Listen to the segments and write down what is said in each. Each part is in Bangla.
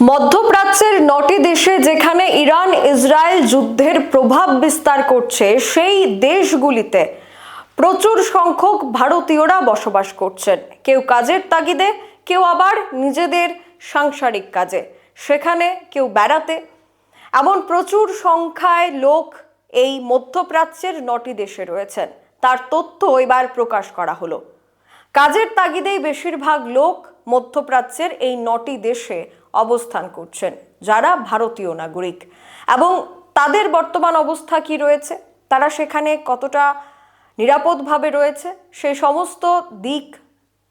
মধ্যপ্রাচ্যের 9টি দেশে যেখানে ইরান ইসরায়েল যুদ্ধের প্রভাব বিস্তার করছে, সেই দেশগুলিতে প্রচুর সংখ্যক ভারতীয়রা বসবাস করছেন। কেউ কাজের তাগিদে, কেউ আবার নিজেদের সাংসারিক কাজে, সেখানে কেউ বেড়াতে। এমন প্রচুর সংখ্যায় লোক এই মধ্যপ্রাচ্যের 9টি দেশে রয়েছেন। তার তথ্য এবার প্রকাশ করা হলো। কাজের তাগিদেই বেশিরভাগ লোক মধ্যপ্রাচ্যের এই 9টি দেশে অবস্থান করছেন, যারা ভারতীয় নাগরিক। এবং তাদের বর্তমান অবস্থা কি রয়েছে, তারা সেখানে কতটা নিরাপদভাবে রয়েছে, সেই সমস্ত দিক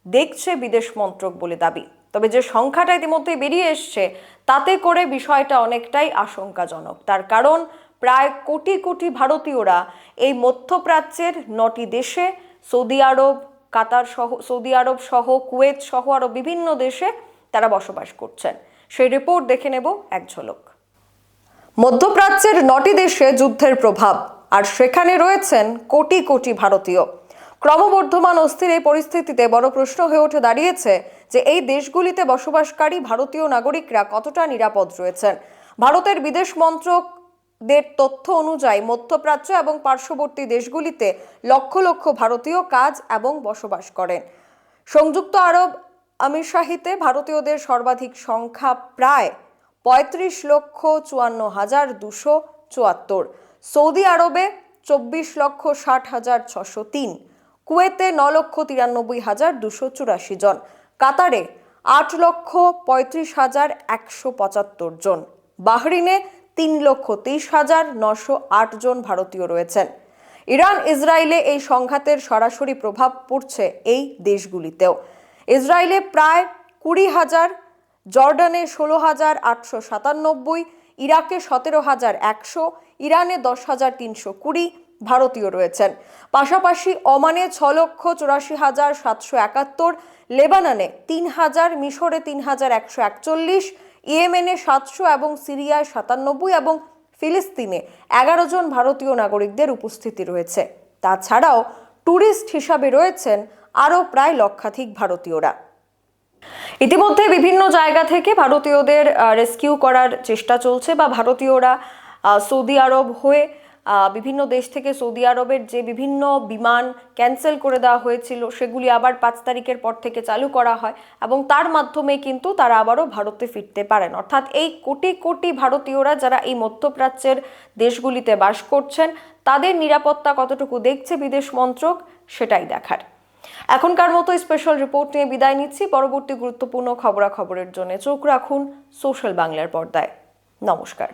দেখছে বিদেশ মন্ত্রক বলে দাবি। তবে যে সংখ্যাটা ইতিমধ্যে বেরিয়ে এসছে, তাতে করে বিষয়টা অনেকটাই আশঙ্কাজনক। তার কারণ প্রায় কোটি কোটি ভারতীয়রা এই মধ্যপ্রাচ্যের 9টি দেশে, সৌদি আরব, কাতার সহ, সৌদি আরব সহ, কুয়েত সহ আরো বিভিন্ন দেশে তারা বসবাস করছেন। সেই রিপোর্ট দেখে নেব এক ঝলক। মধ্যপ্রাচ্যের 9টি দেশে যুদ্ধের প্রভাব, আর সেখানে রয়েছেন কোটি কোটি ভারতীয়। ক্রমবর্ধমান অস্থির এই পরিস্থিতিতে বড় প্রশ্ন হয়ে উঠে দাঁড়িয়েছে যে এই দেশগুলিতে বসবাসকারী ভারতীয় নাগরিকরা কতটা নিরাপদ রয়েছেন। ভারতের বিদেশ মন্ত্রকদের তথ্য অনুযায়ী মধ্যপ্রাচ্য এবং পার্শ্ববর্তী দেশগুলিতে লক্ষ লক্ষ ভারতীয় কাজ এবং বসবাস করেন। সংযুক্ত আরব আমিরশাহিতে ভারতীয়দের সর্বাধিক সংখ্যা প্রায় 35,54,274, সৌদি আরবে 24,60,603, কুয়েতে 9,93,284 জন, কাতারে 8,35,175 জন, বাহরিনে 3,23,908 জন ভারতীয় রয়েছেন। ইরান ইসরায়েলে এই সংঘাতের সরাসরি প্রভাব পড়ছে এই দেশগুলিতেও। ইসরায়েলে প্রায় 20,000, জর্ডানে 16,897, ইরাকে 17,100, ইরানে 10,320 ভারতীয় রয়েছেন। পাশাপাশি ওমানে 6,84,771, লেবাননে 3,000, মিশরে 3,141, ইয়েমেনে 700 এবং সিরিয়ায় 97 এবং ফিলিস্তিনে 11 জন ভারতীয় নাগরিকদের উপস্থিতি রয়েছে। তাছাড়াও ট্যুরিস্ট হিসাবে রয়েছেন আরও প্রায় লক্ষাধিক ভারতীয়রা। ইতিমধ্যে বিভিন্ন জায়গা থেকে ভারতীয়দের রেস্কিউ করার চেষ্টা চলছে, বা ভারতীয়রা সৌদি আরব হয়ে বিভিন্ন দেশ থেকে সৌদি আরবের যে বিভিন্ন বিমান ক্যান্সেল করে দেওয়া হয়েছিল, সেগুলি আবার 5 তারিখের পর থেকে চালু করা হয় এবং তার মাধ্যমে কিন্তু তারা আবারও ভারতে ফিরতে পারেন। অর্থাৎ এই কোটি কোটি ভারতীয়রা যারা এই মধ্যপ্রাচ্যের দেশগুলিতে বাস করছেন, তাদের নিরাপত্তা কতটুকু দেখছে বিদেশ মন্ত্রক, সেটাই দেখার। এখনকার মতো স্পেশাল রিপোর্ট নিয়ে বিদায় নিচ্ছি। পরবর্তী গুরুত্বপূর্ণ খবরাখবরের জন্য চোখ রাখুন সোশ্যাল বাংলার পর্দায়। নমস্কার।